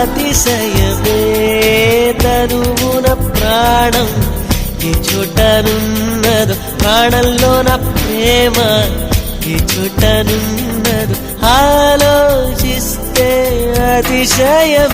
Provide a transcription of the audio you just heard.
అతిశయమే తనువున ప్రాణం ఈ చోటనున్నదు ప్రాణంలో నా ప్రేమ ఈ చోటనున్నదు ఆలోచిస్తే అతిశయం